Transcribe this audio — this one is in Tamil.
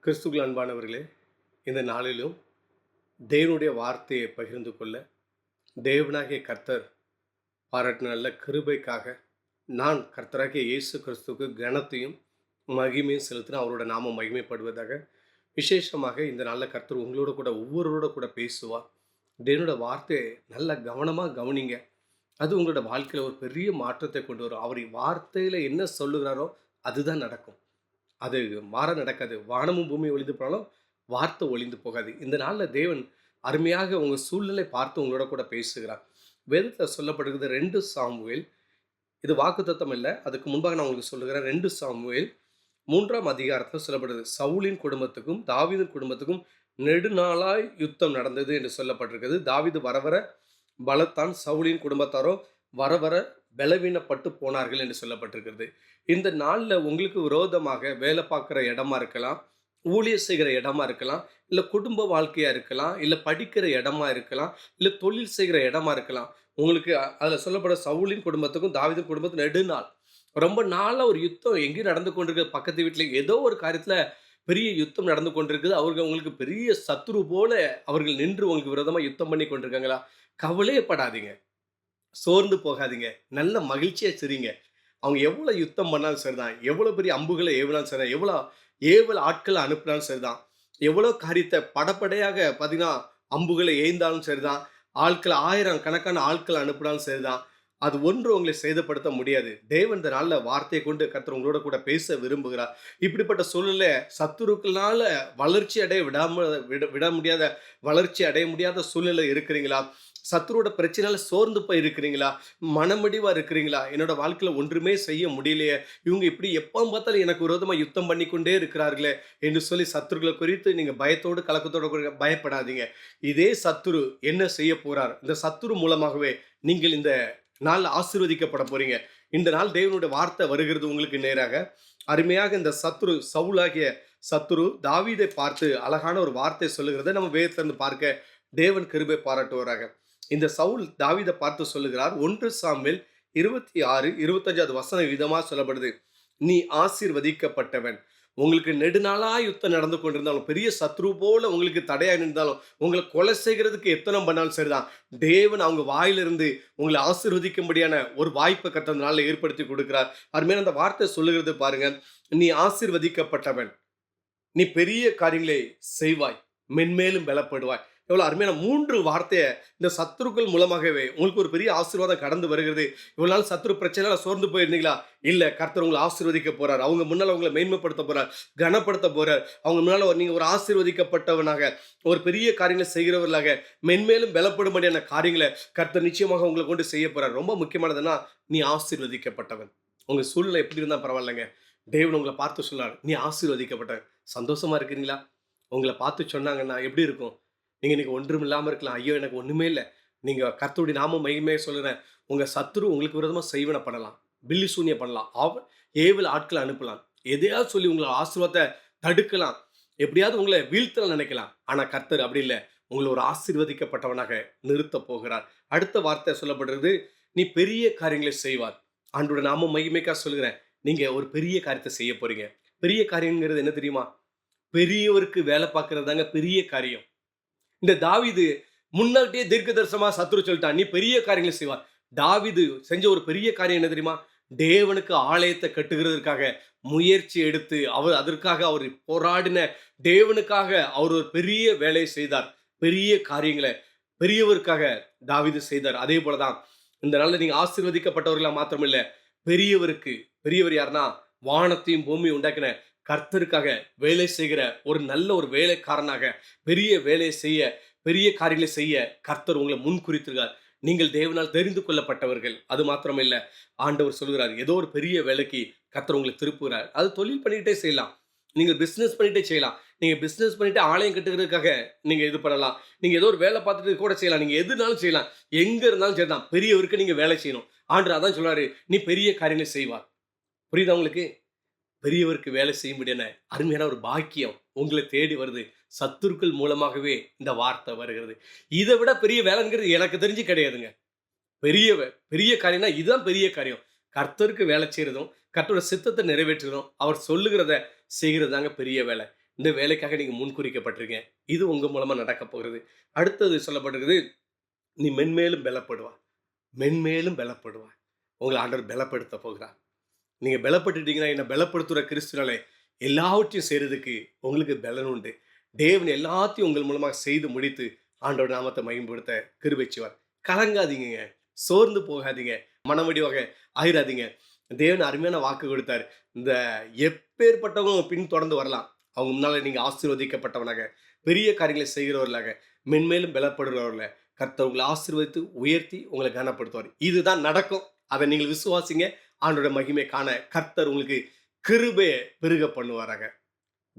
கிறிஸ்துவுக்குள் அன்பானவர்களே, இந்த நாளிலும் தேவனுடைய வார்த்தையை பகிர்ந்து கொள்ள தேவனாகிய கர்த்தர் பாராட்டின நல்ல கிருபைக்காக நான் கர்த்தராகிய இயேசு கிறிஸ்துவுக்கு கனத்தையும் மகிமையும் செலுத்தின அவரோட நாமம் மகிமைப்படுவதாக. விசேஷமாக இந்த நாளில் கர்த்தர் உங்களோட கூட ஒவ்வொருவரோட கூட பேசுவார். தேவனோட வார்த்தையை நல்ல கவனமாக கவனிங்க. அது உங்களோட வாழ்க்கையில் ஒரு பெரிய மாற்றத்தை கொண்டு வரும். அவர் வார்த்தையில் என்ன சொல்லுகிறாரோ அதுதான் நடக்கும். அது மாற நடக்காது. வானமும் பூமியும் ஒழிந்து போனாலும் வார்த்தை ஒழிந்து போகாது. இந்த நாளில் தேவன் அருமையாக உங்கள் சூழ்நிலை பார்த்து உங்களோட கூட பேசுகிறார். வேதத்தில் சொல்லப்படுகிறது 2 சாமுவேல். இது வாக்குத்தத்தம் இல்லை, அதுக்கு முன்பாக நான் உங்களுக்கு சொல்லுகிறேன். 2 சாமுவேல் 3ஆம் அதிகாரத்தில் சொல்லப்படுது. சவுலின் குடும்பத்துக்கும் தாவீதின் குடும்பத்துக்கும் நெடுநாளாய் யுத்தம் நடந்தது என்று சொல்லப்பட்டிருக்கிறது. தாவீது வர வர பலத்தான், சவுலின் குடும்பத்தாரோ வர வர பலவீனப்பட்டு போனார்கள் என்று சொல்லப்பட்டிருக்கிறது. இந்த நாளில் உங்களுக்கு விரோதமாக வேலை பார்க்குற இடமா இருக்கலாம், ஊழியர் செய்கிற இடமா இருக்கலாம், இல்லை குடும்ப வாழ்க்கையாக இருக்கலாம், இல்லை படிக்கிற இடமா இருக்கலாம், இல்லை தொழில் செய்கிற இடமா இருக்கலாம். உங்களுக்கு அதில் சொல்லப்பட சவுலின் குடும்பத்துக்கும் தாவீதின் குடும்பத்துக்கும் நெடுநாள், ரொம்ப நாளாக ஒரு யுத்தம் எங்கேயும் நடந்து கொண்டிருக்கு. பக்கத்து வீட்டில் ஏதோ ஒரு காரியத்தில் பெரிய யுத்தம் நடந்து கொண்டிருக்குது. அவர்கள் உங்களுக்கு பெரிய சத்துரு போல அவர்கள் நின்று உங்களுக்கு விரோதமாக யுத்தம் பண்ணி கொண்டிருக்காங்களா? கவலையப்படாதீங்க, சோர்ந்து போகாதீங்க, நல்ல மகிழ்ச்சியா சிரிங்க. அவங்க எவ்வளோ யுத்தம் பண்ணாலும் சரிதான், எவ்வளோ பெரிய அம்புகளை ஏவினாலும் சரிதான், எவ்வளோ ஏவல் ஆட்களை அனுப்பினாலும் சரிதான், எவ்வளோ காரியத்தை படப்படையாக பார்த்தீங்கன்னா அம்புகளை ஏய்ந்தாலும் சரிதான், ஆட்கள் 1000 கணக்கான ஆட்களை அனுப்பினாலும் சரிதான், அது ஒன்று உங்களை சேதப்படுத்த முடியாது. தேவன் இந்த நாளில் வார்த்தையை கொண்டு கர்த்தர் உங்களோட கூட பேச விரும்புகிறார். இப்படிப்பட்ட சூழ்நிலை சத்துருக்களால வளர்ச்சி அடைய விட முடியாத, வளர்ச்சி அடைய முடியாத சூழ்நிலை இருக்கிறீங்களா? சத்துருவோட பிரச்சனையால சோர்ந்து போய் இருக்கிறீங்களா? மனமடிவா இருக்கிறீங்களா? என்னோட வாழ்க்கையில் ஒன்றுமே செய்ய முடியலையே, இவங்க இப்படி எப்போ பார்த்தாலும் எனக்கு விரோதமாக யுத்தம் பண்ணி கொண்டே இருக்கிறார்களே என்று சொல்லி சத்துருக்களை குறித்து நீங்கள் பயத்தோடு கலக்கத்தோடு பயப்படாதீங்க. இதே சத்துரு என்ன செய்ய போறார்? இந்த சத்துரு மூலமாகவே நீங்கள் இந்த நாள் ஆசீர்வதிக்கப்பட போறீங்க. இந்த நாள் தேவனுடைய வார்த்தை வருகிறது உங்களுக்கு நேராக. அருமையாக இந்த சத்துரு, சவுலாகிய சத்துரு தாவீதை பார்த்து அழகான ஒரு வார்த்தை சொல்லுகிறத நம்ம வேதத்திலிருந்து பார்க்க தேவன் கிருபை பாராட்டுவராக. இந்த சவுல் தாவீதை பார்த்து சொல்லுகிறார். 1 சாமுவேல் 26, 25 வசனம் விதமா சொல்லப்படுது. நீ ஆசீர்வதிக்கப்பட்டவன். உங்களுக்கு நெடுநாளா யுத்தம் நடந்து கொண்டிருந்தாலும், பெரிய சத்ரு போல உங்களுக்கு தடையாக இருந்தாலும், உங்களை கொலை செய்கிறதுக்கு எத்தனை பண்ணாலும் சரிதான், தேவன் அவங்க வாயிலிருந்து உங்களை ஆசீர்வதிக்கும்படியான ஒரு வாய்ப்பை கர்த்தர் நாளில் ஏற்படுத்தி கொடுக்கிறார். அருமையான அந்த வார்த்தை சொல்லுகிறது பாருங்க. நீ ஆசீர்வதிக்கப்பட்டவன், நீ பெரிய காரியங்களை செய்வாய், மென்மேலும் பலப்படுவாய். எவ்வளோ அருமையான 3 வார்த்தையை இந்த சத்துருக்கள் மூலமாகவே உங்களுக்கு ஒரு பெரிய ஆசீர்வாதம் கடந்து வருகிறது. இவ்வளோ நாள் சத்துரு பிரச்சனையால சோர்ந்து போயிருந்தீங்களா? இல்லை, கர்த்தர் உங்களை ஆசீர்வதிக்க போறார். அவங்க முன்னால் உங்களை மேன்மைப்படுத்த போறார், கனப்படுத்த போறார். அவங்க முன்னால் நீங்கள் ஒரு ஆசீர்வதிக்கப்பட்டவனாக, ஒரு பெரிய காரியங்களை செய்கிறவர்களாக, மென்மேலும் பலப்படும்படியான காரியங்களை கர்த்தர் நிச்சயமாக உங்களை கொண்டு செய்ய போறார். ரொம்ப முக்கியமானதுன்னா, நீ ஆசீர்வதிக்கப்பட்டவன். உங்க சூழ்நிலை எப்படி இருந்தால் பரவாயில்லைங்க, தேவன் உங்களை பார்த்து சொன்னார், நீ ஆசீர்வதிக்கப்பட்டவன். சந்தோஷமா இருக்கிறீங்களா? உங்களை பார்த்து சொன்னாங்கன்னா எப்படி இருக்கும்? நீங்கள் இன்றைக்கி ஒன்றும் இல்லாமல் இருக்கலாம். ஐயோ, எனக்கு ஒன்றுமே இல்லை. நீங்கள் கர்த்தருடைய நாம மகிமையை சொல்லுறேன். உங்கள் சத்துரு உங்களுக்கு விரோதமாக செய்வன பண்ணலாம், பில்லி சூனியம் பண்ணலாம், ஏவல் ஆட்களை அனுப்பலாம், எதையாவது சொல்லி உங்களை ஆசீர்வாதத்தை தடுக்கலாம், எப்படியாவது உங்களை வீழ்த்தலாம் நினைக்கலாம். ஆனால் கர்த்தர் அப்படி இல்லை, உங்களை ஒரு ஆசீர்வதிக்கப்பட்டவனாக நிறுத்த போகிறார். அடுத்த வார்த்தை சொல்லப்படுறது, நீ பெரிய காரியங்களை செய்வார். ஆண்டோட நாம மகிமைக்காக சொல்லுகிறேன். நீங்கள் ஒரு பெரிய காரியத்தை செய்ய போறீங்க. பெரிய காரியங்கிறது என்ன தெரியுமா? பெரியவருக்கு வேலை பார்க்கறது தாங்க பெரிய காரியம். இந்த தாவீது முன்னாடியே தீர்க்க தரிசனமா சத்துரு சொல்லிட்டான், நீ பெரிய காரியங்களை செய்வார். தாவீது செஞ்ச ஒரு பெரிய காரியம் என்ன தெரியுமா? தேவனுக்கு ஆலயத்தை கட்டுகிறதற்காக முயற்சி எடுத்து அதற்காக அவர் போராடின, தேவனுக்காக அவர் ஒரு பெரிய வேலையை செய்தார். பெரிய காரியங்களை பெரியவருக்காக தாவீது செய்தார். அதே போலதான் இந்த நாளில் நீங்க ஆசீர்வதிக்கப்பட்டவர்களா மாத்திரமில்ல, பெரியவருக்கு, பெரியவர் யாருன்னா வானத்தையும் பூமியை உண்டாக்கின கர்த்தருக்காக வேலை செய்கிற ஒரு நல்ல ஒரு வேலைக்காரனாக, பெரிய வேலையை செய்ய, பெரிய காரியங்களை செய்ய கர்த்தர் உங்களை முன் குறித்திருக்கார். நீங்கள் தேவனால் தெரிந்து கொள்ளப்பட்டவர்கள். அது மாத்திரமில்லை, ஆண்டவர் சொல்கிறார், ஏதோ ஒரு பெரிய வேலைக்கு கர்த்தர் உங்களை திருப்புகிறார். அது தொழில் பண்ணிக்கிட்டே செய்யலாம், நீங்கள் பிஸ்னஸ் பண்ணிகிட்டே செய்யலாம். நீங்கள் பிஸ்னஸ் பண்ணிட்டு ஆலயம் கட்டுகிறதுக்காக நீங்கள் இது பண்ணலாம். நீங்கள் ஏதோ ஒரு வேலை பார்த்துட்டு கூட செய்யலாம். நீங்கள் எதுனாலும் செய்யலாம், எங்கே இருந்தாலும் சரி தான். பெரியவருக்கு நீங்கள் வேலை செய்யணும். ஆண்டவர் அதான் சொல்றாரு, நீ பெரிய காரியங்களை செய்வார். புரியுதா உங்களுக்கு? பெரியவருக்கு வேலை செய்யும்படியான அருமையான ஒரு பாக்கியம் உங்களை தேடி வருது. சத்துருக்கள் மூலமாகவே இந்த வார்த்தை வருகிறது. இதை விட பெரிய வேலைங்கிறது எனக்கு தெரிஞ்சு கிடையாதுங்க. பெரிய பெரிய காரியம்னா இதுதான் பெரிய காரியம். கர்த்தருக்கு வேலை செய்கிறதும், கர்த்தரோட சித்தத்தை நிறைவேற்றுறதும், அவர் சொல்லுகிறத செய்கிறது தாங்க பெரிய வேலை. இந்த வேலைக்காக நீங்க முன்குறிக்கப்பட்டிருக்கீங்க. இது உங்க மூலமா நடக்கப் போகிறது. அடுத்தது சொல்லப்பட்டிருக்குது, "நீ மென்மேலும் பலப்படுவாய். மென்மேலும் பலப்படுவாய்." உங்கள ஆண்டவர் பலப்படுத்தப் போகிறார். நீங்க பலப்பட்டுட்டீங்கன்னா, என்ன பலப்படுத்துற கிறிஸ்துவினாலே எல்லாவற்றையும் செய்றதுக்கு உங்களுக்கு பலன் உண்டு. தேவன் எல்லாத்தையும் உங்கள் மூலமா செய்து முடித்து, ஆண்டவருடைய நாமத்தை மகிமைப்படுத்த கிருபை செய்வார். கலங்காதீங்கங்க. சோர்ந்து போகாதீங்க. மனமடிவாக ஆயிராதீங்க. தேவன் அருமையான வாக்கு கொடுத்தாரு. இந்த எப்பேர்ப்பட்டவங்களும் உங்க பின்தொடர்ந்து வரலாம். அவங்க முன்னால நீங்க ஆசீர்வதிக்கப்பட்டவனாக, பெரிய காரியங்களை செய்கிறவர்களாக, மென்மேலும் பலப்படுகிறவர்கள கர்த்தர் உங்கள ஆசீர்வதித்து, உயர்த்தி உங்கள கனப்படுத்துவார். இதுதான் நடக்கும். அத நீங்கள் விசுவாசிங்க. ஆண்டவருடைய மகிமை காண கர்த்தர் உங்களுக்கு கிருபைய பெருக பண்ணுவாராக.